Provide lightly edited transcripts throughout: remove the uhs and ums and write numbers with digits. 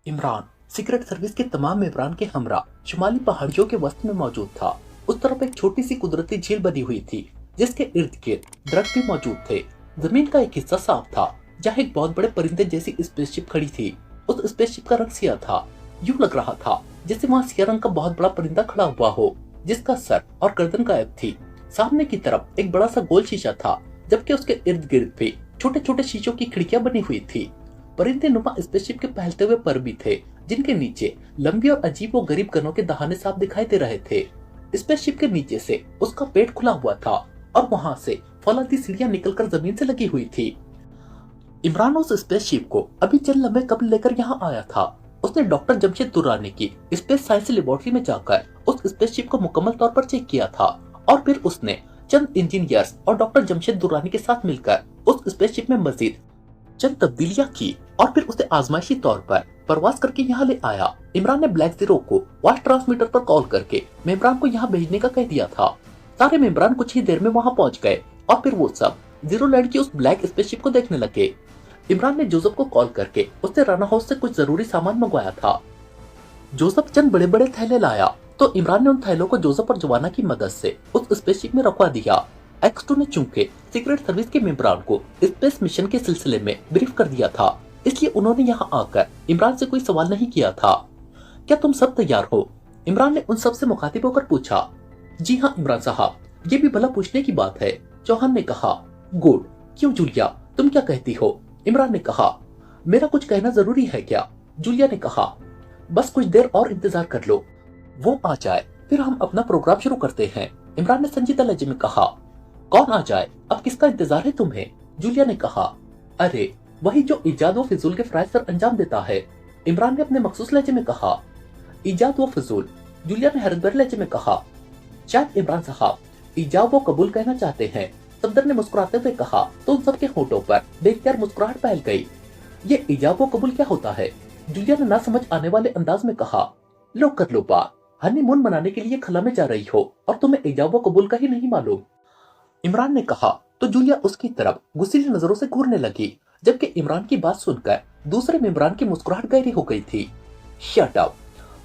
Imran secret service के तमाम मेंबरान के हमरा शुमाली पहाड़ियों के वस्त में मौजूद था। उस तरफ एक छोटी सी कुदरती झील बनी हुई थी जिसके इर्द गिर्द दरख्त भी मौजूद थे। जमीन का एक हिस्सा साफ था जहाँ एक बहुत बड़े परिंदे जैसी स्पेसशिप खड़ी थी। उस स्पेसशिप का रंग सियाह था। यूं लग रहा था जैसे वहाँ सियाह रंग का बहुत बड़ा परिंदा खड़ा हुआ हो जिसका सर और गर्दन गायब थी। सामने की तरफ एक बड़ा सा गोल शीशा था जबकि उसके इर्द गिर्द भी छोटे छोटे शीशों की खिड़कियां बनी हुई थी। परिंदे नुमा स्पेसशिप के फैलते हुए पर भी थे जिनके नीचे लंबी और अजीब व गरीब गनों के दहाने साफ दिखाई दे रहे थे। स्पेसशिप के नीचे से उसका पेट खुला हुआ था और वहां से फौलादी सीढ़ियां निकलकर जमीन से लगी हुई थी। इमरान उस स्पेसशिप को अभी चंद लम्हे कबल लेकर यहाँ आया था। उसने डॉक्टर जमशेद दुर्रानी की स्पेस साइंस लेबोरेटरी में जाकर उस स्पेसशिप को मुकम्मल तौर पर चेक किया था और फिर उसने चंद इंजीनियर्स और डॉक्टर जमशेद दुर्रानी के साथ मिलकर उस स्पेसशिप में मजीद चंद तब्दीलियां की और फिर उसे आजमाइशी तौर पर प्रवास करके यहाँ ले आया। इमरान ने ब्लैक जीरो को वॉइस ट्रांसमीटर पर कॉल करके मेंबरान को यहाँ भेजने का कह दिया था। सारे मेंबरान कुछ ही देर में वहाँ पहुँच गए और फिर वो सब जीरो लैंड की उस ब्लैक स्पेसशिप को देखने लगे। इमरान ने जोसेफ को कॉल करके उससे राना हाउस से कुछ जरूरी सामान मंगवाया था। जोसेफ चंद बड़े बड़े थैले लाया तो इमरान ने उन थैलों को जोसेफ और जवाना की मदद से उस स्पेसशिप में रखवा दिया। एक्स2 ने चूंकि सीक्रेट सर्विस के मेंबरान को स्पेस मिशन के सिलसिले में ब्रीफ कर दिया था इसलिए उन्होंने यहाँ आकर इमरान से कोई सवाल नहीं किया था। क्या तुम सब तैयार हो? इमरान ने उन सब से मुखातिब होकर पूछा। जी हाँ इमरान साहब, ये भी भला पूछने की बात है, चौहान ने कहा। गुड, क्यों जूलिया, तुम क्या कहती हो? इमरान ने कहा। मेरा कुछ कहना जरूरी है क्या? जूलिया ने कहा। बस कुछ देर और इंतजार कर लो, वो आ जाए फिर हम अपना प्रोग्राम शुरू करते हैं, इमरान ने संजीदा लहजे में कहा। कौन आ जाए? अब किसका इंतजार है तुम्हें? जूलिया ने कहा। अरे वही जो इजाद व फिजूल के फराइज सर अंजाम देता है, इमरान ने अपने मखसूस लहजे में कहा। इजाद व फिजूल, जूलिया ने हैरत भरे लहजे में कहा। शायद इमरान साहब इजाब व कबूल कहना चाहते हैं, सफदर ने मुस्कुराते हुए कहा तो उन सबके होठों पर बेख्तियार मुस्कुराहट फैल गई। ये इजाब व कबूल क्या होता है? जूलिया ने ना समझ आने वाले अंदाज में कहा। लो कर लो बात, हनीमून मनाने के लिए खला में जा रही हो और तुम्हें इजाब व कबूल का ही नहीं मालूम, इमरान ने कहा तो जूलिया उसकी तरफ गुस्सीली नजरों से घूरने लगी जबकि इमरान की बात सुनकर दूसरे मेंबरान की मुस्कुराहट गहरी हो गई थी। शट अप,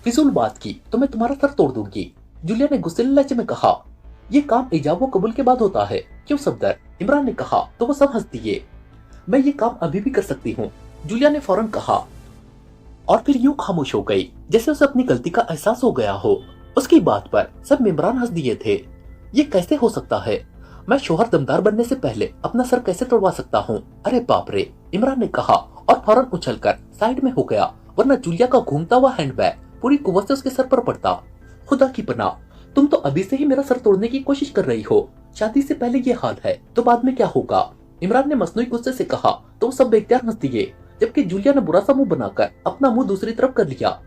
फिजूल बात की तो मैं तुम्हारा सर तोड़ दूंगी, जूलिया ने गुस्सीले लहजे में कहा। ये काम इजाब व कबूल के बाद होता है क्यों सफदर? इमरान ने कहा तो वो सब हंस दिए। मैं ये काम अभी भी कर सकती हूँ, जूलिया ने फौरन कहा और फिर यूं खामोश हो गई जैसे उसे अपनी गलती का एहसास हो गया हो। उसकी बात पर सब मेंबरान हंस दिए थे। ये कैसे हो सकता है? मैं शोहर दमदार बनने से पहले अपना सर कैसे तोड़वा सकता हूँ? अरे बाप रे, इमरान ने कहा और फौरन उछलकर साइड में हो गया वरना जूलिया का घूमता हुआ हैंडबैग पूरी कुव्वत से उसके सर पर पड़ता। खुदा की पनाह, तुम तो अभी से ही मेरा सर तोड़ने की कोशिश कर रही हो। शादी से पहले ये हाल है तो बाद में क्या होगा? इमरान ने मसनूई गुस्से से कहा तो सब बेख्तियार हंस दिए जबकि जूलिया ने बुरा सा मुंह बनाकर अपना मुंह दूसरी तरफ कर लिया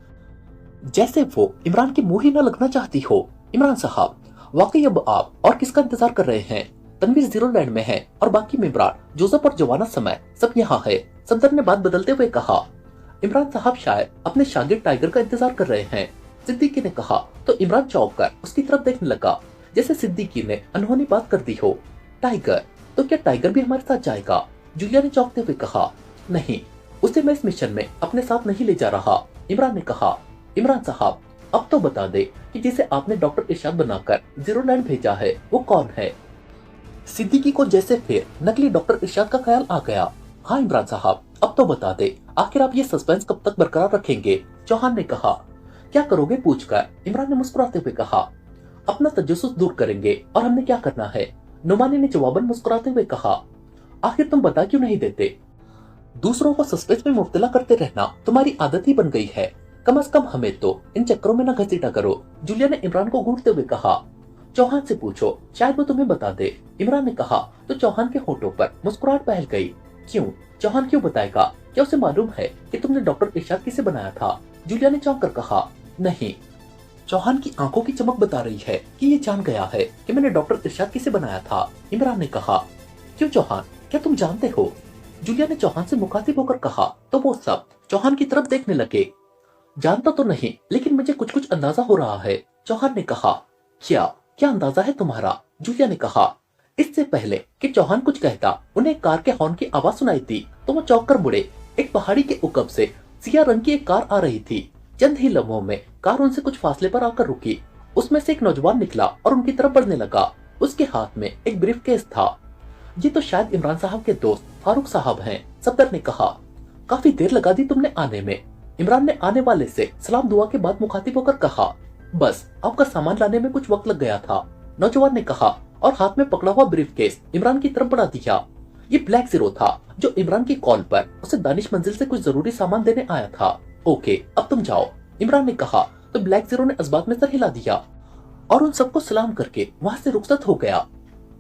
जैसे वो इमरान के मुंह ही न लगना चाहती हो। इमरान साहब, वाकई अब आप और किसका इंतजार कर रहे हैं? तनवीर जीरो लैंड में है और बाकी मेंबरान जोसेफ और जवाना समय सब यहाँ है, सफदर ने बात बदलते हुए कहा। इमरान साहब शायद अपने शागिर्द टाइगर का इंतजार कर रहे हैं, सिद्दीकी ने कहा तो इमरान चौंक कर उसकी तरफ देखने लगा जैसे सिद्दीकी ने अनहोनी बात कर दी हो। टाइगर? तो क्या टाइगर भी हमारे साथ जाएगा? जूलिया ने चौंकते हुए कहा। नहीं, उसे मैं इस मिशन में अपने साथ नहीं ले जा रहा, इमरान ने कहा। इमरान साहब, अब तो बता दे कि जिसे आपने डॉक्टर इरशाद बनाकर जीरो लैंड भेजा है वो कौन है? सिद्दीकी को जैसे फिर नकली डॉक्टर इरशाद का ख्याल आ गया। हाँ इमरान साहब, अब तो बता दे, आखिर आप ये सस्पेंस कब तक बरकरार रखेंगे? चौहान ने कहा। क्या करोगे पूछकर? इमरान ने मुस्कुराते हुए कहा। अपना तजस्सुस दूर करेंगे और हमने क्या करना है? नुमानी ने जवाबन मुस्कुराते हुए कहा। आखिर तुम बता क्यों नहीं देते? दूसरों को सस्पेंस में मुब्तला करते रहना तुम्हारी आदत ही बन गई है, कम से कम हमें तो इन चक्करों में न घसीटा करो, जूलिया ने इमरान को घूरते हुए कहा। चौहान से पूछो, शायद वो तुम्हें बता दे, इमरान ने कहा तो चौहान के होठों पर मुस्कुराहट फैल गई। क्यों? चौहान क्यों बताएगा? क्या उसे मालूम है कि तुमने डॉक्टर इरशाद किसे बनाया था? जूलिया ने चौंक कर कहा। नहीं, चौहान की आंखों की चमक बता रही है कि ये जान गया है कि मैंने डॉक्टर इरशाद किसे बनाया था, इमरान ने कहा। क्यों चौहान, क्या तुम जानते हो? जूलिया ने चौहान से मुखातिब होकर कहा तो वो सब चौहान की तरफ देखने लगे। जानता तो नहीं लेकिन मुझे कुछ कुछ अंदाजा हो रहा है, चौहान ने कहा। क्या क्या अंदाजा है तुम्हारा? जूलिया ने कहा। इससे पहले कि चौहान कुछ कहता उन्हें कार के हॉर्न की आवाज सुनाई दी तो वो चौंक कर मुड़े। एक पहाड़ी के उकब से सिया रंग की एक कार आ रही थी। चंद ही लम्हों में कार उनसे कुछ फासले पर आकर रुकी। उसमें से एक नौजवान निकला और उनकी तरफ बढ़ने लगा। उसके हाथ में एक ब्रीफकेस था। ये तो शायद इमरान साहब के दोस्त फारूक साहब हैं, सफदर ने कहा। काफी देर लगा दी तुमने आने में। इमरान ने आने वाले से सलाम दुआ के बाद मुखातिब होकर कहा। बस आपका सामान लाने में कुछ वक्त लग गया था, नौजवान ने कहा और हाथ में पकड़ा हुआ ब्रीफकेस इमरान की तरफ बढ़ा दिया। ये ब्लैक जीरो था जो इमरान की कॉल पर उसे दानिश मंजिल से कुछ जरूरी सामान देने आया था। ओके, अब तुम जाओ, इमरान ने कहा तो ब्लैक जीरो ने इस्बात में सर हिला दिया और उन सबको सलाम करके वहां से रुखसत हो गया।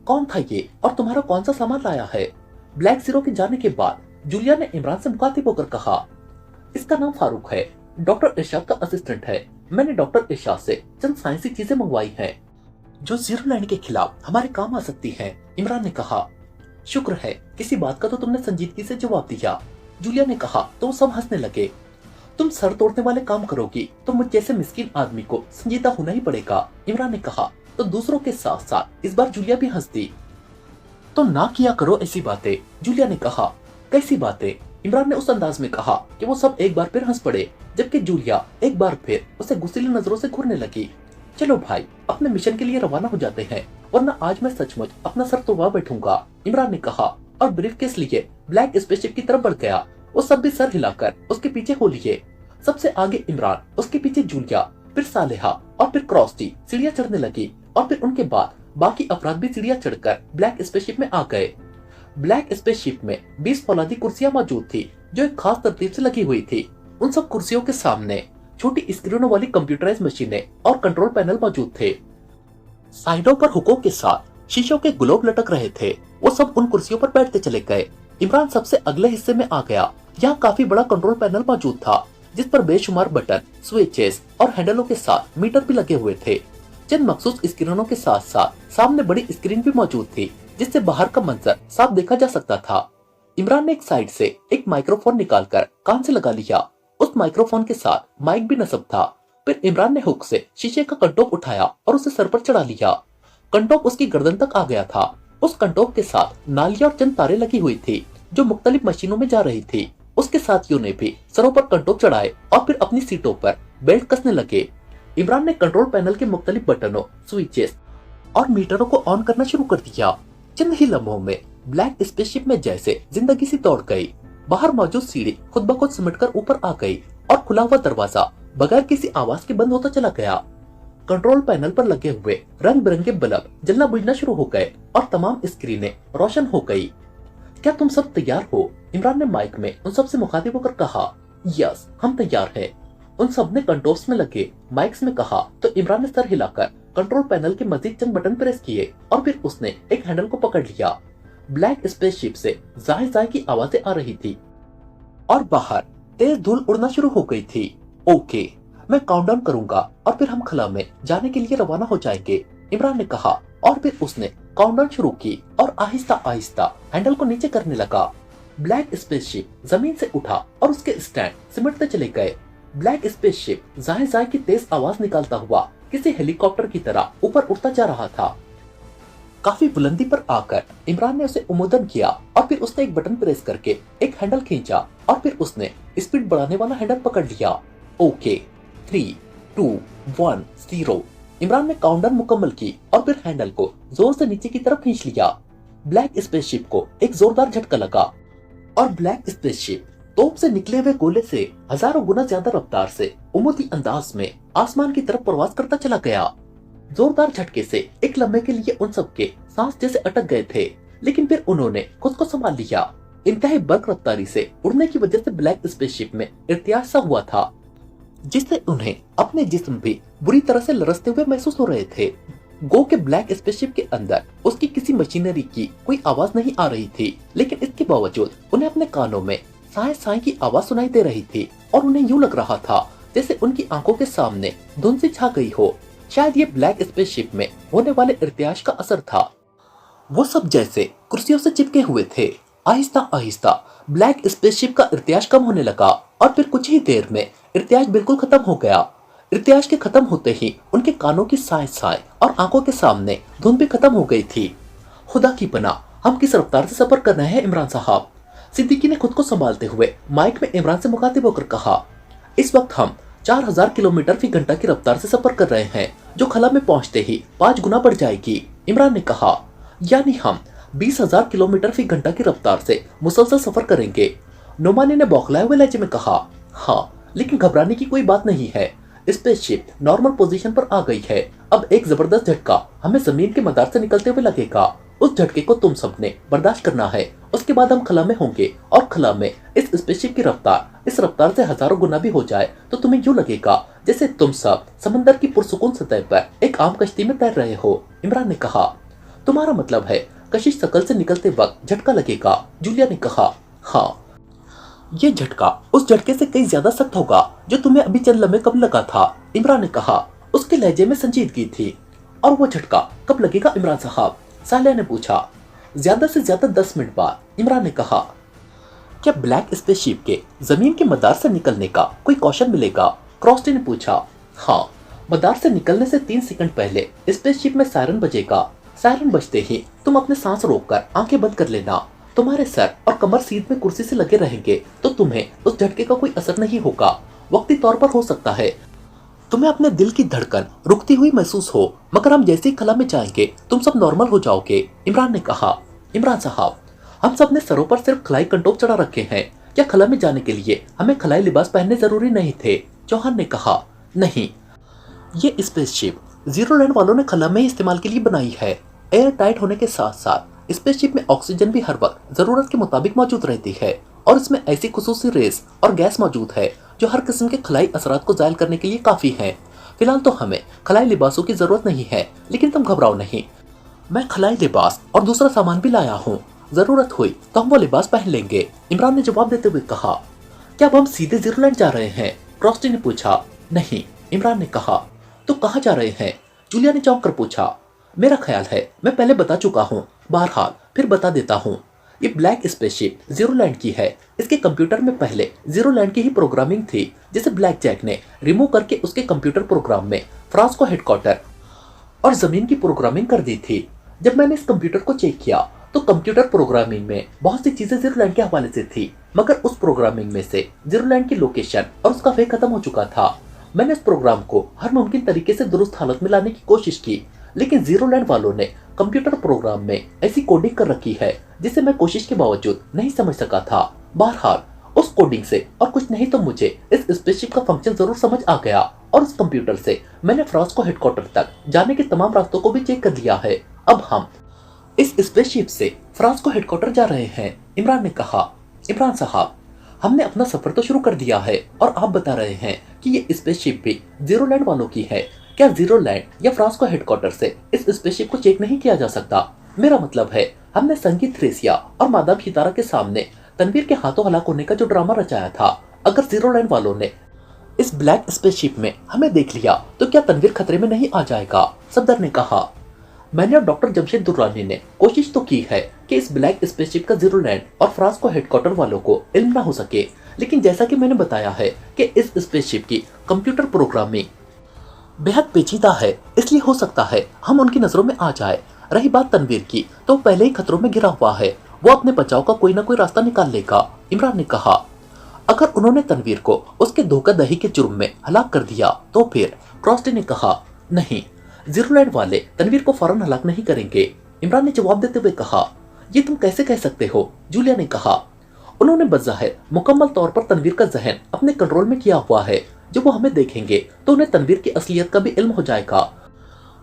कौन था ये और तुम्हारा कौन सा सामान लाया है? ब्लैक जीरो के जाने के बाद जूलिया ने इमरान से मुखातिब होकर कहा। इसका नाम फारूक है, डॉक्टर इरशाद का असिस्टेंट है। मैंने डॉक्टर इरशाद से चंद साइंसी चीजें मंगवाई हैं जो जीरो लैंड के खिलाफ हमारे काम आ सकती हैं, इमरान ने कहा। शुक्र है, किसी बात का तो तुमने संजीदगी से जवाब दिया, जूलिया ने कहा तो वो सब हंसने लगे। तुम सर तोड़ने वाले काम करोगी तो मुझ जैसे मिस्किन आदमी को संजीदा होना ही पड़ेगा, इमरान ने कहा तो दूसरों के साथ साथ इस बार जूलिया भी हंस दी। तो ना किया करो ऐसी बातें, जूलिया ने कहा। कैसी बातें? इमरान ने उस अंदाज में कहा कि वो सब एक बार फिर हंस पड़े, जबकि जूलिया एक बार फिर उसे गुस्सैली नजरों से घूरने लगी। चलो भाई, अपने मिशन के लिए रवाना हो जाते हैं, वरना आज मैं सचमुच अपना सर तोड़वा बैठूंगा, इमरान ने कहा और ब्रीफकेस लिए ब्लैक स्पेसशिप की तरफ बढ़ गया। वो सब भी सर हिलाकर उसके पीछे हो लिए। सबसे आगे इमरान, उसके पीछे जूलिया, फिर सालेहा और फिर क्रॉस्टी सीढ़ियां चढ़ने लगी और फिर उनके बाद बाकी अफराद भी सीढ़ियां चढ़कर ब्लैक स्पेसशिप में आ गए। ब्लैक स्पेसशिप में 20 फौलादी कुर्सियां मौजूद थी जो एक खास तरतीब से लगी हुई थी। उन सब कुर्सियों के सामने छोटी स्क्रीनों वाली कंप्यूटराइज मशीनें और कंट्रोल पैनल मौजूद थे। साइडों पर हुकों के साथ शीशों के ग्लोब लटक रहे थे। वो सब उन कुर्सियों पर बैठते चले गए। इमरान सबसे अगले हिस्से में आ गया। यहाँ काफी बड़ा कंट्रोल पैनल मौजूद था जिस पर बेशुमार बटन, स्विचेस और हैंडलों के साथ मीटर भी लगे हुए थे। चंद मखसूस स्क्रीनों के साथ साथ सामने बड़ी स्क्रीन भी मौजूद थी जिससे बाहर का मंजर साफ देखा जा सकता था। इमरान ने एक साइड से एक माइक्रोफोन निकालकर कान से लगा लिया। उस माइक्रोफोन के साथ माइक भी नस्ब था। फिर इमरान ने हुक से शीशे का कंटोप उठाया और उसे सर पर चढ़ा लिया। कंटोप उसकी गर्दन तक आ गया था। उस कंटोप के साथ नालियां और चंद तारे लगी हुई थी जो मुख्तलिफ मशीनों में जा रही थी। उसके साथियों ने भी सरों पर कंटोप चढ़ाए और फिर अपनी सीटों पर बेल्ट कसने लगे। इमरान ने कंट्रोल पैनल के मुख्तलिफ बटनों, स्विचेस और मीटरों को ऑन करना शुरू कर दिया। चंद ही लम्हों में ब्लैक स्पेसशिप में जैसे जिंदगी सी दौड़ गई। बाहर मौजूद सीढ़ी खुद ब खुद सिमटकर ऊपर आ गई और खुला हुआ दरवाजा बगैर किसी आवाज के बंद होता चला गया। कंट्रोल पैनल पर लगे हुए रंग बिरंगे बल्ब जलना बुझना शुरू हो गए और तमाम स्क्रीनें रोशन हो गई। क्या तुम सब तैयार हो? इमरान ने माइक में उन सब से मुखातिब होकर कहा। यस, हम तैयार हैं, उन सब ने कंट्रोल्स में लगे माइक्स में कहा तो इमरान ने सर हिलाकर कंट्रोल पैनल के मजीद चंद बटन प्रेस किए और फिर उसने एक हैंडल को पकड़ लिया। ब्लैक स्पेसशिप से जाय जाय की आवाजें आ रही थी और बाहर तेज धूल उड़ना शुरू हो गई थी। ओके, मैं काउंटडाउन करूंगा और फिर हम खला में जाने के लिए रवाना हो जाएंगे, इमरान ने कहा और फिर उसने काउंटडाउन शुरू की और आहिस्ता आहिस्ता हैंडल को नीचे करने लगा। ब्लैक स्पेसशिप जमीन से उठा और उसके स्टैंड सिमटते चले गए। ब्लैक स्पेसशिप जाय जाय की तेज आवाज निकालता हुआ किसी हेलीकॉप्टर की तरह ऊपर उड़ता जा रहा था। काफी बुलंदी पर आकर इमरान ने उसे उम्मीदन किया और फिर उसने एक बटन प्रेस करके एक हैंडल खींचा और फिर उसने स्पीड बढ़ाने वाला हैंडल पकड़ लिया। ओके, 3, 2, 1, 0। इमरान ने काउंटडाउन मुकम्मल की और फिर हैंडल को जोर से नीचे की तरफ खींच लिया। ब्लैक स्पेसशिप को एक जोरदार झटका लगा और ब्लैक स्पेसशिप तोप से निकले हुए गोले से हजारों गुना ज्यादा रफ्तार से उम्मीदी अंदाज में आसमान की तरफ प्रवास करता चला गया। जोरदार झटके से एक लम्हे के लिए उन सबके सांस जैसे अटक गए थे, लेकिन फिर उन्होंने खुद को संभाल लिया। इंतहाई बर्क रफ्तारी से उड़ने की वजह से ब्लैक स्पेसशिप में इर्तियाज सा हुआ था जिससे उन्हें अपने जिस्म भी बुरी तरह से लरसते हुए महसूस हो रहे थे। गो के ब्लैक स्पेसशिप के अंदर उसकी किसी मशीनरी की कोई आवाज नहीं आ रही थी, लेकिन इसके बावजूद उन्हें अपने कानों में साए साए की आवाज सुनाई दे रही थी और उन्हें यूं लग रहा था जैसे उनकी आंखों के सामने धुंध सी छा गई हो। शायद ये ब्लैक स्पेसशिप में होने वाले इर्तियाज का असर था। वो सब जैसे कुर्सियों से चिपके हुए थे। आहिस्ता आहिस्ता ब्लैक स्पेसशिप का इर्तियाज कम होने लगा और फिर कुछ ही देर में इर्तियाज बिल्कुल खत्म हो गया। इर्तियाज के खत्म होते ही उनके कानों की साए साए और आंखों के सामने धुंध भी खत्म हो गई थी। खुदा की पनाह, हम किस रफ्तार से सफर कर रहे हैं इमरान साहब? सिद्दीकी ने खुद को संभालते हुए माइक में इमरान से मुखातिब होकर कहा, इस वक्त हम 4000 किलोमीटर फी घंटा की रफ्तार से सफर कर रहे हैं, जो खला में पहुंचते ही 5 गुना बढ़ जाएगी। इमरान ने कहा, यानी हम 20,000 किलोमीटर फी घंटा की रफ्तार से मुसलसल सफर करेंगे। नोमानी ने बौखलाए हुए लहजे में कहा, हाँ, लेकिन घबराने की कोई बात नहीं है। स्पेसशिप नॉर्मल पोजीशन पर आ गई है। अब एक जबरदस्त झटका हमें जमीन के मदार से निकलते हुए लगेगा। उस झटके को तुम सबने बर्दाश्त करना है। उसके बाद हम खला में होंगे और खला में इस स्पेसशिप की रफ्तार इस रफ्तार से हजारों गुना भी हो जाए तो तुम्हें यूं लगेगा जैसे तुम सब समंदर की पुरसुकून सतह पर एक आम कश्ती में तैर रहे हो। इमरान ने कहा, तुम्हारा मतलब है कशिश शकल से निकलते वक्त झटका लगेगा। जूलिया ने कहा, हाँ, ये झटका उस झटके से कई ज्यादा सख्त होगा जो तुम्हें अभी चंद लम्हे कब लगा था। इमरान ने कहा, उसके लहजे में संजीदगी थी। और वो झटका कब लगेगा इमरान साहब? सालिया ने पूछा। ज्यादा से ज्यादा 10 मिनट बाद। इमरान ने कहा, क्या ब्लैक स्पेसशिप के जमीन के मदार से निकलने का कोई कौशल मिलेगा? क्रॉस्टी ने पूछा। हाँ, मदार से निकलने से 3 सेकंड पहले स्पेसशिप में सायरन बजेगा। सायरन बजते ही तुम अपने सांस रोककर आंखें बंद कर लेना। तुम्हारे सर और कमर सीध में कुर्सी से लगे रहेंगे तो तुम्हें उस झटके का कोई असर नहीं होगा। वक्ती तौर पर हो सकता है तुम्हें अपने दिल की धड़कन रुकती हुई महसूस हो, मगर हम जैसे ही खला में जाएंगे तुम सब नॉर्मल हो जाओगे। इमरान ने कहा, इमरान साहब, हम सब ने सरों पर सिर्फ खलाई कंटोप चढ़ा रखे हैं। क्या खला में जाने के लिए हमें खलाई लिबास पहनने जरूरी नहीं थे? चौहान ने कहा, नहीं, ये स्पेसशिप जीरोलैंड वालों ने खला में इस्तेमाल के लिए बनाई है। एयर टाइट होने के साथ साथ स्पेसशिप में ऑक्सीजन भी हर वक्त जरूरत के मुताबिक मौजूद रहती है और इसमें ऐसी खुसूसी रेस और गैस मौजूद है जो हर किस्म के खलाई असरात को जायल करने के लिए काफी है। फिलहाल तो हमें खलाई लिबासों की जरूरत नहीं है, लेकिन तुम घबराओ नहीं, मैं खलाई लिबास और दूसरा सामान भी लाया हूँ। जरूरत हुई तो हम वो लिबास पहन लेंगे। इमरान ने जवाब देते हुए कहा, क्या अब हम सीधे जीरोलैंड जा रहे हैं? क्रॉस्टी ने पूछा। नहीं, इमरान ने कहा। तो कहाँ जा रहे हैं? जूलिया ने चौंक कर पूछा। मेरा ख्याल है मैं पहले बता चुका हूँ, बहरहाल फिर बता देता हूँ। ये ब्लैक स्पेसशिप जीरोलैंड की है। इसके कंप्यूटर में पहले जीरोलैंड की ही प्रोग्रामिंग थी, जिसे ब्लैक जैक ने रिमूव करके उसके कंप्यूटर प्रोग्राम में फ्रांस को हेडक्वार्टर और जमीन की प्रोग्रामिंग कर दी थी। जब मैंने इस कंप्यूटर को चेक किया तो कंप्यूटर प्रोग्रामिंग में बहुत सी चीजें जीरोलैंड के हवाले से थी, मगर उस प्रोग्रामिंग में से जीरोलैंड की लोकेशन और उसका वे खत्म हो चुका था। मैंने इस प्रोग्राम को हर मुमकिन तरीके से दुरुस्त हालत में लाने की कोशिश की, लेकिन जीरोलैंड वालों ने कंप्यूटर प्रोग्राम में ऐसी कोडिंग कर रखी है जिसे मैं कोशिश के बावजूद नहीं समझ सका था। बहरहाल उस कोडिंग से और कुछ नहीं तो मुझे इस स्पेसशिप का फंक्शन जरूर समझ आ गया और इस कंप्यूटर से मैंने फ्रांस को हेडक्वार्टर तक जाने के तमाम रास्तों को भी चेक कर लिया है। अब हम इस स्पेसशिप से फ्रांस को हेडक्वार्टर जा रहे हैं। इमरान ने कहा, इमरान साहब, हमने अपना सफर तो शुरू कर दिया है और आप बता रहे हैं कि ये स्पेसशिप भी जीरोलैंड वालों की है। क्या जीरोलैंड या फ्रांस को हेडक्वार्टर से इस स्पेसशिप को चेक नहीं किया जा सकता? मेरा मतलब है हमने संगी थ्रेसिया और मादाम हितारा के सामने तनवीर के हाथों हलाक होने का जो ड्रामा रचाया था, अगर जीरोलैंड वालों ने इस ब्लैक स्पेसशिप में हमें देख लिया तो क्या तनवीर खतरे में नहीं आ जाएगा? सफदर ने कहा, मैंने और डॉक्टर जमशेद दुर्रानी ने कोशिश तो की है कि इस ब्लैक स्पेसशिप का जीरोलैंड और फ्रांस को हेडक्वार्टर वालों को इल्म ना हो सके, लेकिन जैसा कि मैंने बताया है कि इस स्पेसशिप की कंप्यूटर प्रोग्रामिंग बेहद पेचीदा है, इसलिए हो सकता है हम उनकी नजरों में आ जाए। रही बात तनवीर की, तो पहले ही खतरों में घिरा हुआ है, वो अपने बचाव का कोई ना कोई रास्ता निकाल लेगा। इमरान ने कहा, अगर उन्होंने तनवीर को उसके धोखाधड़ी के जुर्म में हलाक कर दिया तो फिर? क्रॉस्टी ने कहा, नहीं, जीरोलैंड वाले तनवीर को फौरन हलाक नहीं करेंगे। इमरान ने जवाब देते हुए कहा, ये तुम कैसे कह सकते हो? जूलिया ने कहा, उन्होंने बज़ाहिर मुकम्मल तौर पर तनवीर का जहन अपने कंट्रोल में किया हुआ है। जब वो हमें देखेंगे तो उन्हें तनवीर की असलियत का भी इल्म हो जाएगा,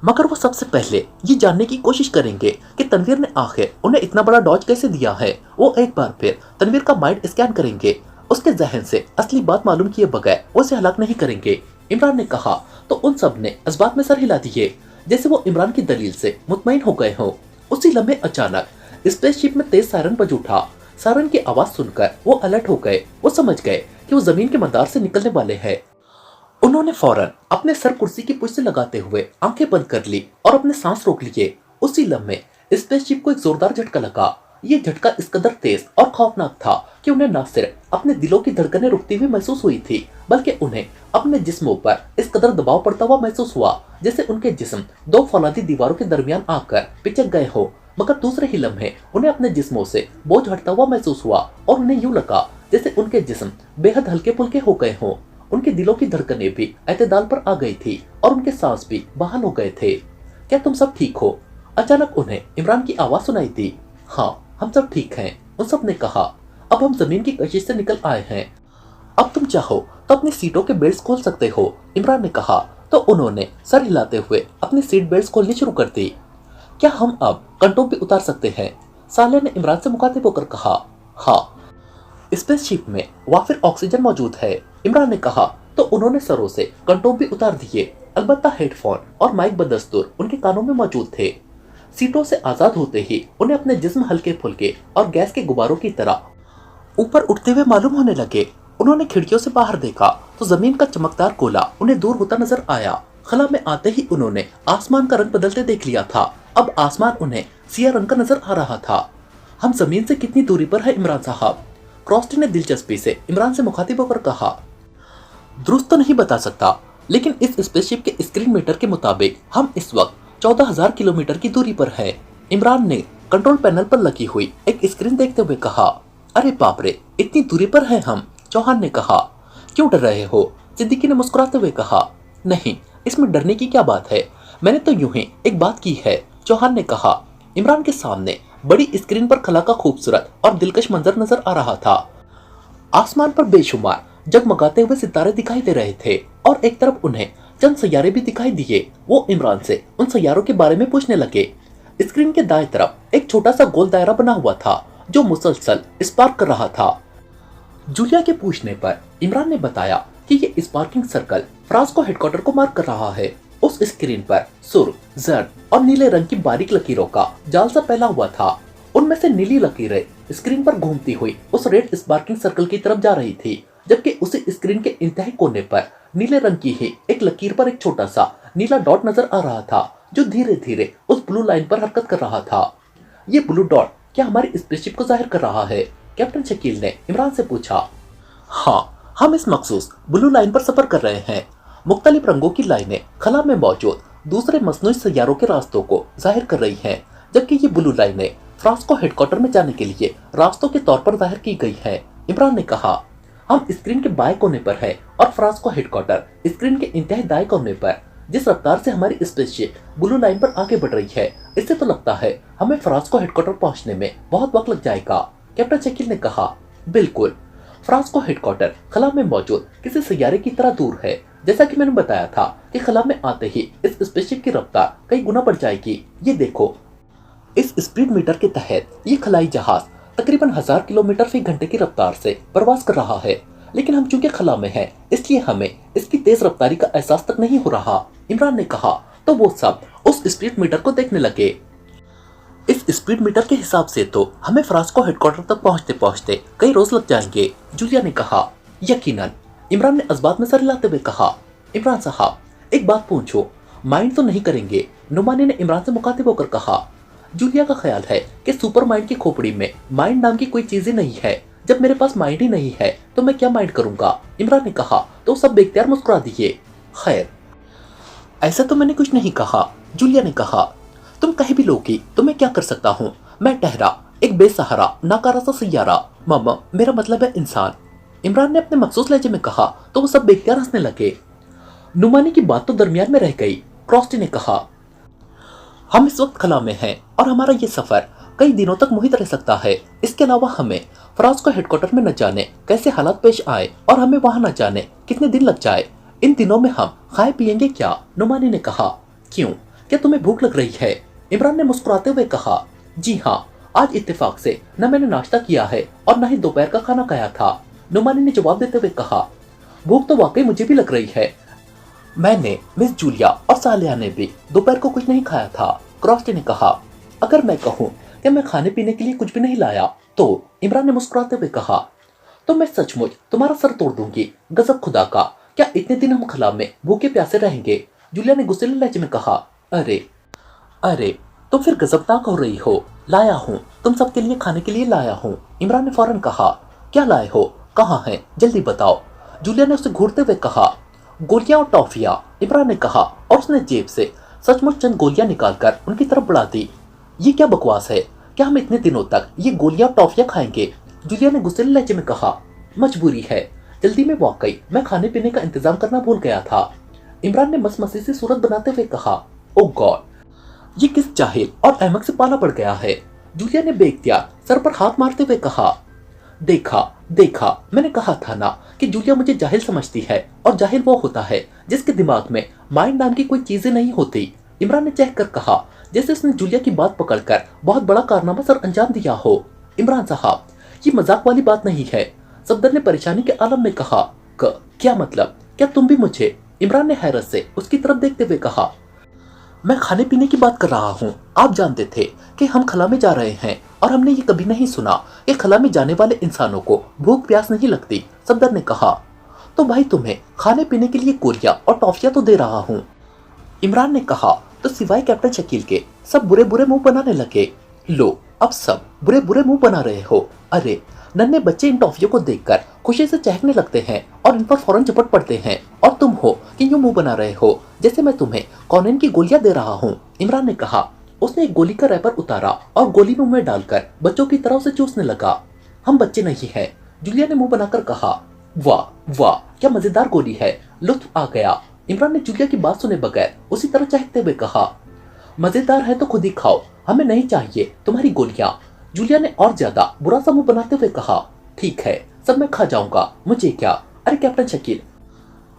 मगर वो सबसे पहले ये जानने की कोशिश करेंगे कि तनवीर ने आखिर उन्हें इतना बड़ा डॉज कैसे दिया है। वो एक बार फिर तनवीर का माइंड स्कैन करेंगे, उसके जहन से असली बात मालूम किए बगैर वो उसे हलाक नहीं करेंगे। इमरान ने कहा तो उन सब ने इस बात में सर हिला दिए, जैसे वो इमरान की दलील से मुतमईन हो गए हों। उसी लम्हे अचानक स्पेसशिप में तेज सायरन बज उठा। सायरन की आवाज सुनकर वो अलर्ट हो गए। वो समझ गए कि वो जमीन के मदार से निकलने वाले हैं। उन्होंने फौरन अपने सर कुर्सी की पुश से लगाते हुए आंखें बंद कर ली और अपने सांस रोक लिए। उसी लम्हे स्पेसशिप को एक जोरदार झटका लगा। ये झटका इस कदर तेज और खौफनाक था कि उन्हें न सिर्फ अपने दिलों की धड़कनें रुकती हुई महसूस हुई थी, बल्कि उन्हें अपने जिस्मों पर इस कदर दबाव पड़ता हुआ महसूस हुआ जैसे उनके जिस्म दो फौलादी दीवारों के दरमियान आकर पिचक गए हो। मगर दूसरे ही लम्हे उन्हें अपने जिस्मों से बोझ हटता हुआ महसूस हुआ और उन्हें यूं लगा जैसे उनके जिस्म बेहद हल्के फुल्के हो गए हों। उनके दिलों की धड़कनें भी एतदाल पर आ गई थी और उनके सांस भी बहाल हो गए थे। क्या तुम सब ठीक हो? अचानक उन्हें इमरान की आवाज सुनाई दी। हाँ, हम सब ठीक हैं, उन सब ने कहा। अब हम जमीन की कशिश से निकल आए हैं। अब तुम चाहो तो अपनी सीटों के बेल्ट खोल सकते हो, इमरान ने कहा। तो उन्होंने सर हिलाते हुए अपनी सीट बेल्ट खोलनी शुरू कर दी। क्या हम अब कंटों पे उतार सकते हैं? साले ने इमरान से मुखातिब होकर कहा। हाँ, स्पेसशिप में वाफिर ऑक्सीजन मौजूद है, इमरान ने कहा। तो उन्होंने सरों से कंटों भी उतार दिए। अलबत्ता हेडफोन और माइक बदस्तूर उनके कानों में मौजूद थे। सीटों से आजाद होते ही उन्हें अपने जिस्म हल्के फुल्के और गैस के गुब्बारों की तरह ऊपर उठते हुए मालूम होने लगे। उन्होंने खिड़कियों से बाहर देखा तो जमीन का चमकदार गोला उन्हें दूर होता नजर आया। खला में आते ही उन्होंने आसमान का रंग बदलते देख लिया था। अब आसमान उन्हें सिया रंग का नजर आ रहा था। हम जमीन से कितनी दूरी पर है इमरान साहब? क्रॉस्टी ने दिलचस्पी से इमरान से मुखातिब होकर कहा। दुरुस्त तो नहीं बता सकता, लेकिन इस स्पेसशिप के स्क्रीन मीटर के मुताबिक हम इस वक्त 14,000 किलोमीटर की दूरी पर है, इमरान ने कंट्रोल पैनल पर लगी हुई एक स्क्रीन देखते हुए कहा। अरे बाप रे, इतनी दूरी पर है हम, चौहान ने कहा। क्यों डर रहे हो? सिद्दीकी ने मुस्कुराते हुए कहा। नहीं, इसमें डरने की क्या बात है, मैंने तो यूं ही एक बात की है, चौहान ने कहा। इमरान के सामने बड़ी स्क्रीन पर खला का खूबसूरत और दिलकश मंजर नजर आ रहा था। आसमान पर बेशुमार जगमगाते हुए सितारे दिखाई दे रहे थे और एक तरफ उन्हें चंद सैयारे भी दिखाई दिए। वो इमरान से उन सैयारों के बारे में पूछने लगे। स्क्रीन के दाएं तरफ एक छोटा सा गोल दायरा बना हुआ था जो मुसलसल स्पार्क कर रहा था। जूलिया के पूछने पर इमरान ने बताया कि ये स्पार्किंग सर्कल फ्रांस हेडक्वार्टर को मार्क कर रहा है। उस स्क्रीन पर सुर्ख, जर्द और नीले रंग की बारीक लकीरों का जाल सा फैला हुआ था। उनमें से नीली लकीरें स्क्रीन पर घूमती हुई उस रेड स्पार्किंग सर्कल की तरफ जा रही थी, जबकि उसी स्क्रीन के इंतहाई कोने पर नीले रंग की ही एक लकीर पर एक छोटा सा नीला डॉट नजर आ रहा था जो धीरे धीरे उस ब्लू लाइन पर हरकत कर रहा था। ये ब्लू डॉट क्या हमारी स्पेसशिप को जाहिर कर रहा है? कैप्टन शकील ने इमरान से पूछा। हाँ, हम इस मखसूस ब्लू लाइन पर सफर कर रहे हैं। मुख्तलिफ रंगों की लाइनें खला में मौजूद दूसरे मसनूई सैयारों के रास्तों को जाहिर कर रही हैं, जबकि ये ब्लू लाइनें फ्रांस हेडक्वार्टर में जाने के लिए रास्तों के तौर पर जाहिर की गई है, इमरान ने कहा। हम स्क्रीन के बाएं कोने पर है और फ्रांस हेडक्वार्टर स्क्रीन के इंतहाई दाएं कोने पर। जिस रफ्तार से हमारी स्पेसशिप ब्लू लाइन पर आगे बढ़ रही है, इससे तो लगता है हमें फ्रांस हेडक्वार्टर पहुंचने में बहुत वक्त लग जाएगा, कैप्टन शकील ने कहा। बिल्कुल, फ्रांस हेडक्वार्टर खला में मौजूद किसी सैयारे की तरह दूर है। जैसा कि मैंने बताया था कि खला में आते ही इस स्पेसशिप की रफ्तार कई गुना बढ़ जाएगी। ये देखो, इस स्पीड मीटर के तहत ये खलाई जहाज तकरीबन 1000 किलोमीटर फी घंटे की रफ्तार से प्रवास कर रहा है, लेकिन हम चूंकि खला में हैं, इसलिए हमें इसकी तेज रफ्तारी का एहसास तक नहीं हो रहा, इमरान ने कहा। तो वो सब उस स्पीड मीटर को देखने लगे। इस स्पीड मीटर के हिसाब से तो हमें फ्रांस हेडक्वार्टर तक पहुंचते पहुंचते कई रोज लग जाएंगे, जूलिया ने कहा। यकीनन, इमरान ने इस बात में सर हिलाते हुए कहा। इमरान साहब, एक बात पूछो, माइंड तो नहीं करेंगे? नुमानी ने इमरान से मुखातिब होकर कहा। जूलिया का ख्याल है कि सुपर माइंड की खोपड़ी में माइंड नाम की कोई चीज ही नहीं है। जब मेरे पास माइंड ही नहीं है तो मैं क्या माइंड करूंगा, इमरान ने कहा। तो सब बेख्तियार मुस्कुरा दिए। खैर, ऐसा तो मैंने कुछ नहीं कहा, जूलिया ने कहा। तुम कहीं भी लोगी तो मैं क्या कर सकता हूँ? मैं ठहरा एक बेसहारा नाकारा सा सैयारा, मामा मेरा मतलब है इंसान, इमरान ने अपने मखसूस लहजे में कहा। तो वो सब बेख्तियार हंसने लगे। नुमानी की बात तो दरमियान में रह गई। क्रॉस्टी ने कहा, हम इस वक्त खला में हैं और हमारा ये सफर कई दिनों तक मुहित रह सकता है। इसके अलावा हमें फ्रांस हेडक्वार्टर में न जाने कैसे हालात पेश आए और हमें वहां न जाने कितने दिन लग जाए। इन दिनों में हम खाए पिएंगे क्या, नुमानी ने कहा। क्यों, क्या तुम्हें भूख लग रही है? इमरान ने मुस्कुराते हुए कहा। जी हाँ, आज इत्तेफाक से न मैंने नाश्ता किया है और न ही दोपहर का खाना खाया था, नुमानी ने जवाब देते हुए कहा। भूख तो वाकई मुझे भी लग रही है। मैंने, मिस जूलिया और सालिया ने भी दोपहर को कुछ नहीं खाया था, क्रॉस्टी ने कहा। अगर मैं कहूँ कि मैं खाने पीने के लिए कुछ भी नहीं लाया तो, इमरान ने मुस्कुराते हुए कहा। तो मैं सचमुच तुम्हारा सर तोड़ दूंगी, गजब खुदा का, क्या इतने दिन हम खला में भूखे प्यासे रहेंगे, जूलिया ने गुस्सेले लहजे में कहा। अरे अरे, तुम फिर गजबनाक हो रही हो। लाया हूँ, तुम सबके लिए खाने के लिए लाया हूँ, इमरान ने फौरन कहा। क्या लाए हो, कहाँ है, जल्दी बताओ, जूलिया ने उसे घूरते हुए कहा। गोलियां और टॉफियां, इमरान ने कहा और उसने जेब से सचमुच चंद गोलियां निकालकर उनकी तरफ बढ़ा दी। ये क्या बकवास है? क्या हम इतने दिनों तक ये गोलियां और टॉफियां खाएंगे? जूलिया ने गुस्सेले लहजे में कहा। मजबूरी है, जल्दी में वाकई मैं खाने पीने का इंतजाम करना भूल गया था। इमरान ने मसमसी से सूरत बनाते हुए कहा। ओ गॉड, ये किस जाहिल और अहमक से पाला पड़ गया है? जूलिया ने बेख्तियार सर पर हाथ मारते हुए कहा। देखा देखा, मैंने कहा था ना कि जूलिया मुझे जाहिल समझती है, और जाहिल वो होता है जिसके दिमाग में माइंड नाम की कोई चीजें नहीं होती। इमरान ने चेक कर कहा, जैसे उसने जूलिया की बात पकड़कर बहुत बड़ा कारनामा सर अंजाम दिया हो। इमरान साहब, ये मजाक वाली बात नहीं है, सफदर ने परेशानी के आलम में कहा। क्या मतलब? क्या तुम भी मुझे? इमरान ने हैरत से उसकी तरफ देखते हुए कहा। मैं खाने पीने की बात कर रहा हूँ। आप जानते थे कि हम खला में जा रहे हैं, और हमने ये कभी नहीं सुना कि खला में जाने वाले इंसानों को भूख प्यास नहीं लगती, सफदर ने कहा। तो भाई तुम्हें खाने पीने के लिए गोलियां और टॉफियां तो दे रहा हूँ, इमरान ने कहा। तो सिवाय कैप्टन शकील के सब बुरे बुरे मुंह बनाने लगे। लो, अब सब बुरे बुरे मुंह बना रहे हो। अरे, नन्हे बच्चे इन टॉफियों को देखकर खुशी से चहकने लगते हैं और इन पर फौरन झपट पड़ते हैं, और तुम हो कि यूं मुंह बना रहे हो जैसे मैं तुम्हें कॉनिन की गोलियां दे रहा हूँ, इमरान ने कहा। उसने एक गोली का रैपर उतारा और गोली मुंह में डालकर बच्चों की तरह से चूसने लगा। हम बच्चे नहीं है, जूलिया ने मुंह बनाकर कहा। वाह वाह, क्या मजेदार गोली है, लुत्फ आ गया, इमरान ने जूलिया की बात सुने बगैर उसी तरह चहकते हुए कहा। मजेदार है तो खुद ही खाओ, हमें नहीं चाहिए तुम्हारी गोलियां, जूलिया ने और ज्यादा बुरा सा मुंह बनाते हुए कहा। ठीक है, सब मैं खा जाऊंगा, मुझे क्या। अरे कैप्टन शकील,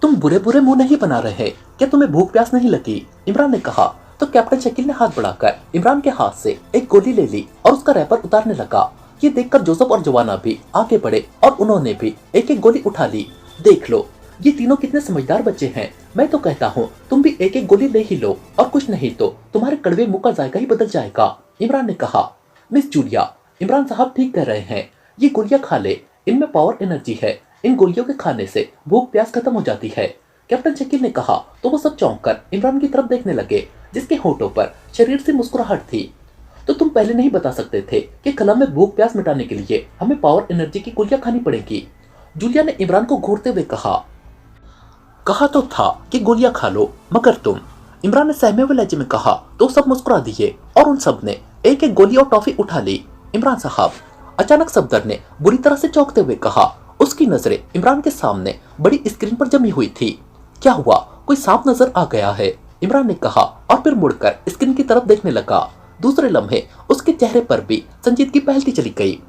तुम बुरे बुरे मुंह नहीं बना रहे, क्या तुम्हें भूख प्यास नहीं लगी? इमरान ने कहा। तो कैप्टन शकील ने हाथ बढ़ाकर इमरान के हाथ से एक गोली ले ली और उसका रैपर उतारने लगा। ये देखकर जोसेफ और जवाना भी आगे बढ़े और उन्होंने भी एक एक गोली उठा ली। देख लो, ये तीनों कितने समझदार बच्चे हैं। मैं तो कहता हूँ तुम भी एक एक गोली ले ही लो, और कुछ नहीं तो तुम्हारे कड़वे मुंह का जायका ही बदल जाएगा, इमरान ने कहा। मिस जूलिया, इमरान साहब ठीक कह रहे हैं, ये गोलियां खा ले, इनमें पावर एनर्जी है, इन गोलियों के खाने से भूख प्यास खत्म हो जाती है, कैप्टन शकील ने कहा। तो वो सब चौंक कर इमरान की तरफ देखने लगे, जिसके होठों पर शरीर से मुस्कुराहट थी। तो तुम पहले नहीं बता सकते थे कि कलम में भूख प्यास मिटाने के लिए हमें पावर एनर्जी की गोलियां खानी पड़ेगी, जूलिया ने इमरान को घूरते हुए कहा। कहा तो था कि गोलियां खा लो, मगर तुम, इमरान ने सहमे हुए लहजे में कहा। तो सब मुस्कुरा दिए और उन सब ने एक एक गोली और टॉफी उठा ली। इमरान साहब, अचानक सफदर ने बुरी तरह से चौंकते हुए कहा। उसकी नजरें इमरान के सामने बड़ी स्क्रीन पर जमी हुई थी। क्या हुआ, कोई सांप नजर आ गया है? इमरान ने कहा और फिर मुड़कर स्क्रीन की तरफ देखने लगा। दूसरे लम्हे उसके चेहरे पर भी संजीदगी फैलती चली गई।